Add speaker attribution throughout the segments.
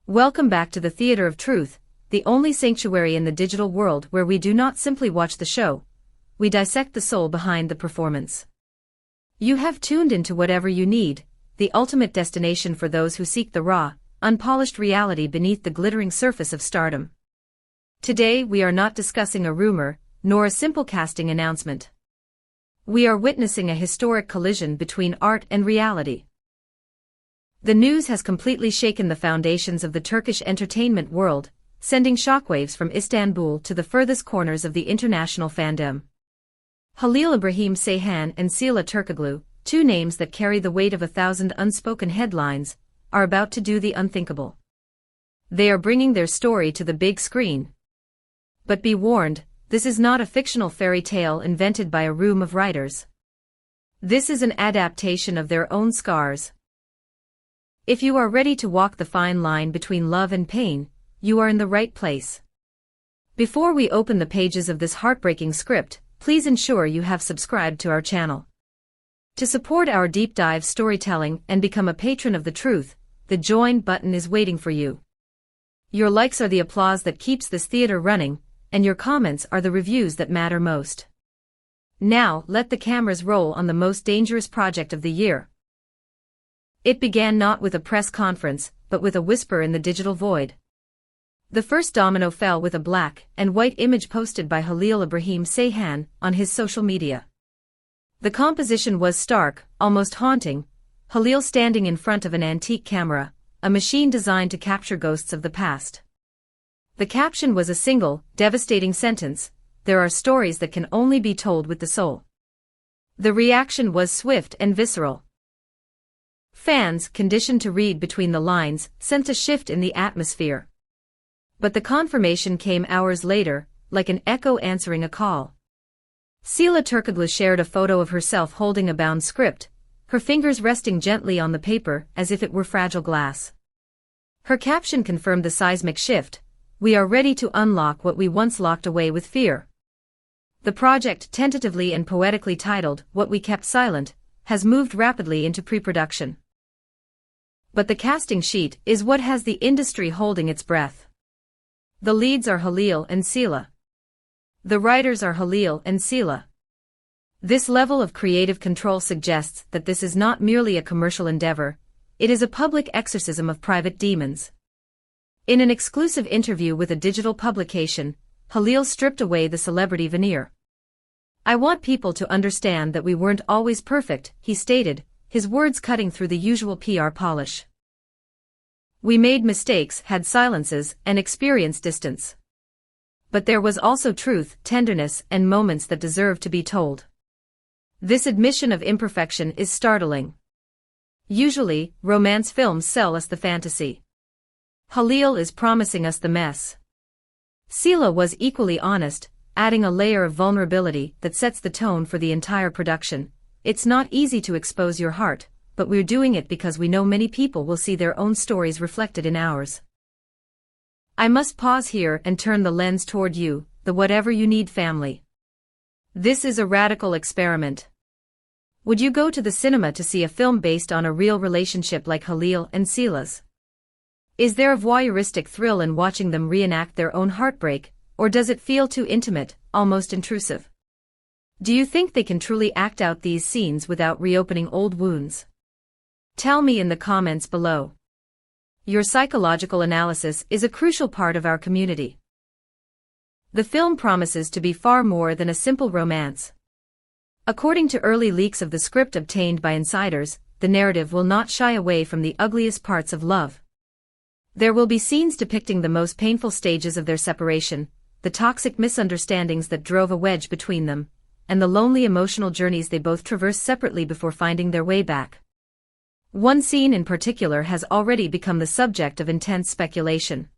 Speaker 1: Welcome back to the Theater of Truth, the only sanctuary in the digital world where we do not simply watch the show, we dissect the soul behind the performance. You have tuned into Whatever You Need, the ultimate destination for those who seek the raw, unpolished reality beneath the glittering surface of stardom. Today we are not discussing a rumor, nor a simple casting announcement. We are witnessing a historic collision between art and reality. The news has completely shaken the foundations of the Turkish entertainment world, sending shockwaves from Istanbul to the furthest corners of the international fandom. Halil İbrahim Ceyhan and Sıla Türkoğlu, two names that carry the weight of 1,000 unspoken headlines, are about to do the unthinkable. They are bringing their story to the big screen. But be warned, this is not a fictional fairy tale invented by a room of writers. This is an adaptation of their own scars. If you are ready to walk the fine line between love and pain, you are in the right place. Before we open the pages of this heartbreaking script, please ensure you have subscribed to our channel. To support our deep dive storytelling and become a patron of the truth, the join button is waiting for you. Your likes are the applause that keeps this theater running, and your comments are the reviews that matter most. Now, let the cameras roll on the most dangerous project of the year. It began not with a press conference, but with a whisper in the digital void. The first domino fell with a black and white image posted by Halil İbrahim Ceyhan on his social media. The composition was stark, almost haunting, Halil standing in front of an antique camera, a machine designed to capture ghosts of the past. The caption was a single, devastating sentence: "There are stories that can only be told with the soul." The reaction was swift and visceral. Fans, conditioned to read between the lines, sensed a shift in the atmosphere. But the confirmation came hours later, like an echo answering a call. Sıla Türkoğlu shared a photo of herself holding a bound script, her fingers resting gently on the paper as if it were fragile glass. Her caption confirmed the seismic shift: "We are ready to unlock what we once locked away with fear." The project, tentatively and poetically titled "What We Kept Silent," has moved rapidly into pre-production. But the casting sheet is what has the industry holding its breath. The leads are Halil and Sıla. The writers are Halil and Sıla. This level of creative control suggests that this is not merely a commercial endeavor, it is a public exorcism of private demons. In an exclusive interview with a digital publication, Halil stripped away the celebrity veneer. "I want people to understand that we weren't always perfect," he stated, his words cutting through the usual PR polish. "We made mistakes, had silences, and experienced distance. But there was also truth, tenderness, and moments that deserve to be told." This admission of imperfection is startling. Usually, romance films sell us the fantasy. Halil is promising us the mess. Sıla was equally honest, adding a layer of vulnerability that sets the tone for the entire production. "It's not easy to expose your heart, but we're doing it because we know many people will see their own stories reflected in ours." I must pause here and turn the lens toward you, the Whatever You Need family. This is a radical experiment. Would you go to the cinema to see a film based on a real relationship like Halil and Sıla's? Is there a voyeuristic thrill in watching them reenact their own heartbreak, or does it feel too intimate, almost intrusive? Do you think they can truly act out these scenes without reopening old wounds? Tell me in the comments below. Your psychological analysis is a crucial part of our community. The film promises to be far more than a simple romance. According to early leaks of the script obtained by insiders, the narrative will not shy away from the ugliest parts of love. There will be scenes depicting the most painful stages of their separation, the toxic misunderstandings that drove a wedge between them, and the lonely emotional journeys they both traversed separately before finding their way back. One scene in particular has already become the subject of intense speculation.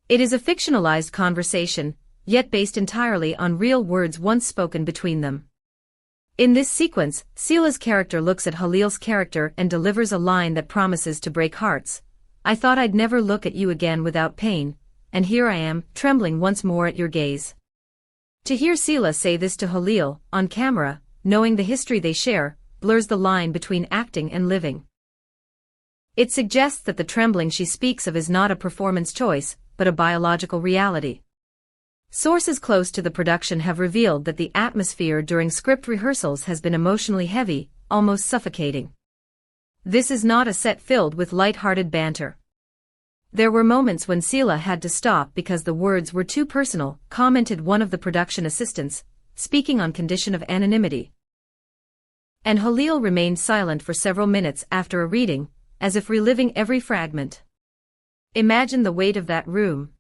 Speaker 1: It is a fictionalized conversation, yet based entirely on real words once spoken between them. In this sequence, Sıla's character looks at Halil's character and delivers a line that promises to break hearts. "I thought I'd never look at you again without pain, and here I am, trembling once more at your gaze." To hear Sıla say this to Halil, on camera, knowing the history they share, blurs the line between acting and living. It suggests that the trembling she speaks of is not a performance choice, but a biological reality. Sources close to the production have revealed that the atmosphere during script rehearsals has been emotionally heavy, almost suffocating. This is not a set filled with light-hearted banter. There were moments when Sıla had to stop because the words were too personal, commented one of the production assistants, speaking on condition of anonymity. And Halil remained silent for several minutes after a reading, as if reliving every fragment. Imagine the weight of that room.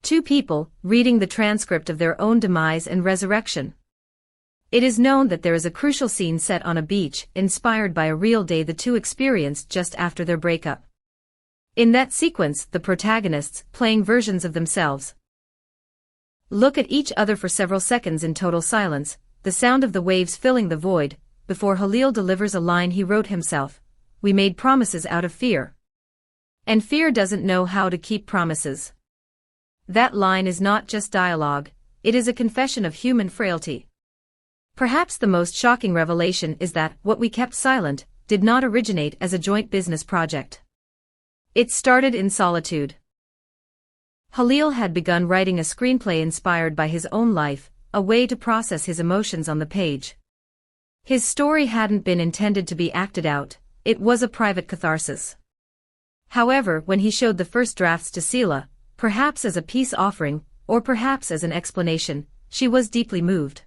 Speaker 1: Two people, reading the transcript of their own demise and resurrection. It is known that there is a crucial scene set on a beach, inspired by a real day the two experienced just after their breakup. In that sequence, the protagonists, playing versions of themselves, look at each other for several seconds in total silence, the sound of the waves filling the void, before Halil delivers a line he wrote himself: "We made promises out of fear. And fear doesn't know how to keep promises." That line is not just dialogue, it is a confession of human frailty. Perhaps the most shocking revelation is that what we kept silent did not originate as a joint business project. It started in solitude. Halil had begun writing a screenplay inspired by his own life, a way to process his emotions on the page. His story hadn't been intended to be acted out, it was a private catharsis. However, when he showed the first drafts to Sıla, perhaps as a peace offering, or perhaps as an explanation, she was deeply moved.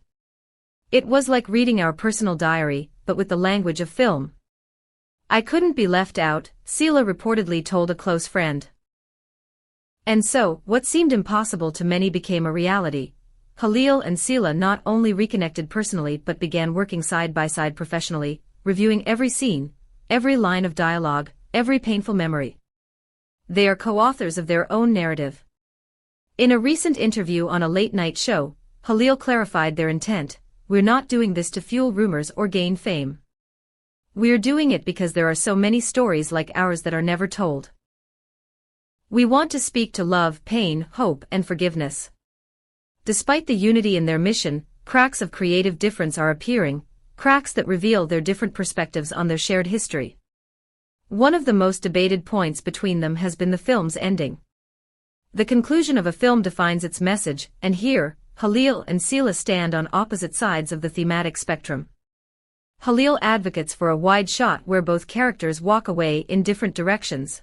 Speaker 1: It was like reading our personal diary, but with the language of film. "I couldn't be left out," Sıla reportedly told a close friend. And so, what seemed impossible to many became a reality. Halil and Sıla not only reconnected personally but began working side by side professionally, reviewing every scene, every line of dialogue, every painful memory. They are co-authors of their own narrative. In a recent interview on a late-night show, Halil clarified their intent: "We're not doing this to fuel rumors or gain fame. We're doing it because there are so many stories like ours that are never told. We want to speak to love, pain, hope, and forgiveness." Despite the unity in their mission, cracks of creative difference are appearing, cracks that reveal their different perspectives on their shared history. One of the most debated points between them has been the film's ending. The conclusion of a film defines its message, and here, Halil and Sıla stand on opposite sides of the thematic spectrum. Halil advocates for a wide shot where both characters walk away in different directions.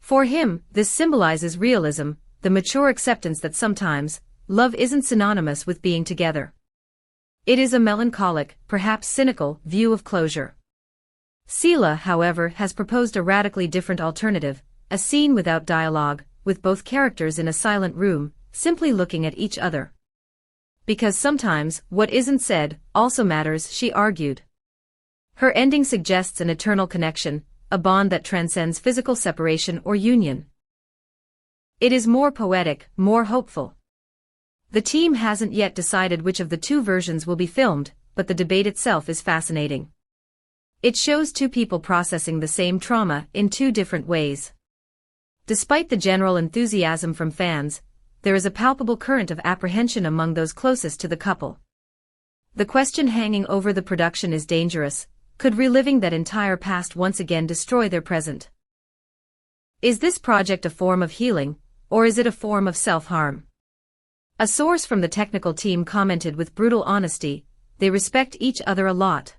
Speaker 1: For him, this symbolizes realism, the mature acceptance that sometimes, love isn't synonymous with being together. It is a melancholic, perhaps cynical, view of closure. Sıla, however, has proposed a radically different alternative, a scene without dialogue, with both characters in a silent room, simply looking at each other. Because sometimes, what isn't said, also matters, she argued. Her ending suggests an eternal connection, a bond that transcends physical separation or union. It is more poetic, more hopeful. The team hasn't yet decided which of the two versions will be filmed, but the debate itself is fascinating. It shows two people processing the same trauma in two different ways. Despite the general enthusiasm from fans, there is a palpable current of apprehension among those closest to the couple. The question hanging over the production is dangerous: could reliving that entire past once again destroy their present? Is this project a form of healing, or is it a form of self-harm? A source from the technical team commented with brutal honesty: "They respect each other a lot.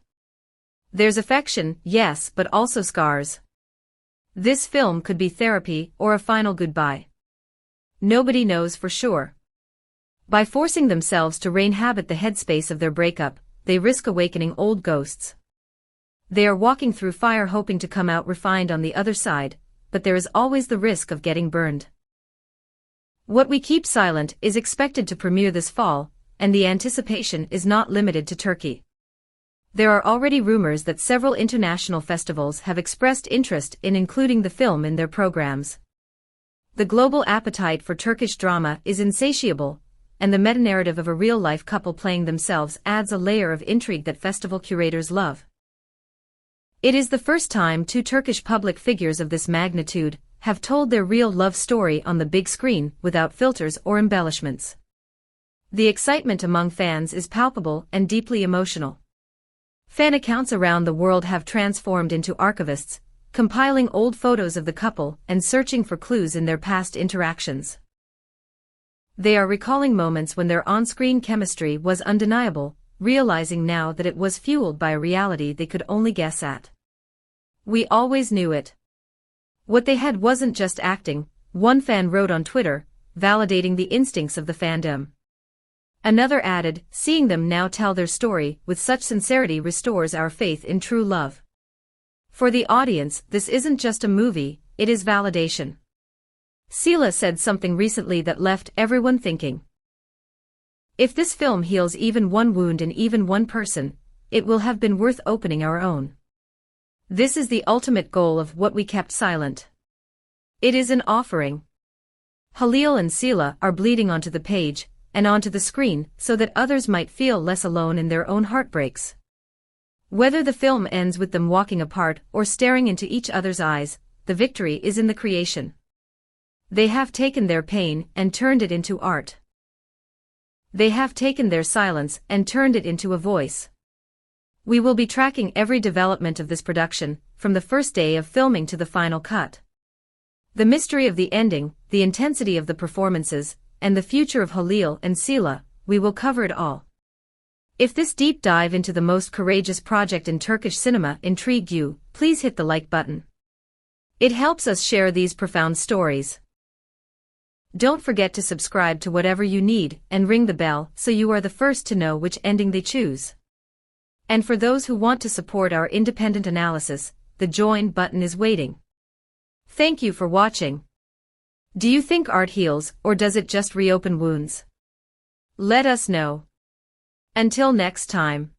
Speaker 1: There's affection, yes, but also scars. This film could be therapy or a final goodbye. Nobody knows for sure." By forcing themselves to re-inhabit the headspace of their breakup, they risk awakening old ghosts. They are walking through fire hoping to come out refined on the other side, but there is always the risk of getting burned. What We Keep Silent is expected to premiere this fall, and the anticipation is not limited to Turkey. There are already rumors that several international festivals have expressed interest in including the film in their programs. The global appetite for Turkish drama is insatiable, and the meta-narrative of a real-life couple playing themselves adds a layer of intrigue that festival curators love. It is the first time two Turkish public figures of this magnitude have told their real love story on the big screen without filters or embellishments. The excitement among fans is palpable and deeply emotional. Fan accounts around the world have transformed into archivists, compiling old photos of the couple and searching for clues in their past interactions. They are recalling moments when their on-screen chemistry was undeniable, realizing now that it was fueled by a reality they could only guess at. We always knew it. What they had wasn't just acting, one fan wrote on Twitter, validating the instincts of the fandom. Another added, seeing them now tell their story with such sincerity restores our faith in true love. For the audience, this isn't just a movie, it is validation. Sıla said something recently that left everyone thinking. If this film heals even one wound in even one person, it will have been worth opening our own. This is the ultimate goal of what we kept silent. It is an offering. Halil and Sıla are bleeding onto the page, and onto the screen, so that others might feel less alone in their own heartbreaks. Whether the film ends with them walking apart or staring into each other's eyes, the victory is in the creation. They have taken their pain and turned it into art. They have taken their silence and turned it into a voice. We will be tracking every development of this production, from the first day of filming to the final cut. The mystery of the ending, the intensity of the performances, and the future of Halil and Sıla, we will cover it all. If this deep dive into the most courageous project in Turkish cinema intrigued you, please hit the like button. It helps us share these profound stories. Don't forget to subscribe to whatever you need and ring the bell so you are the first to know which ending they choose. And for those who want to support our independent analysis, the join button is waiting. Thank you for watching. Do you think art heals, or does it just reopen wounds? Let us know. Until next time.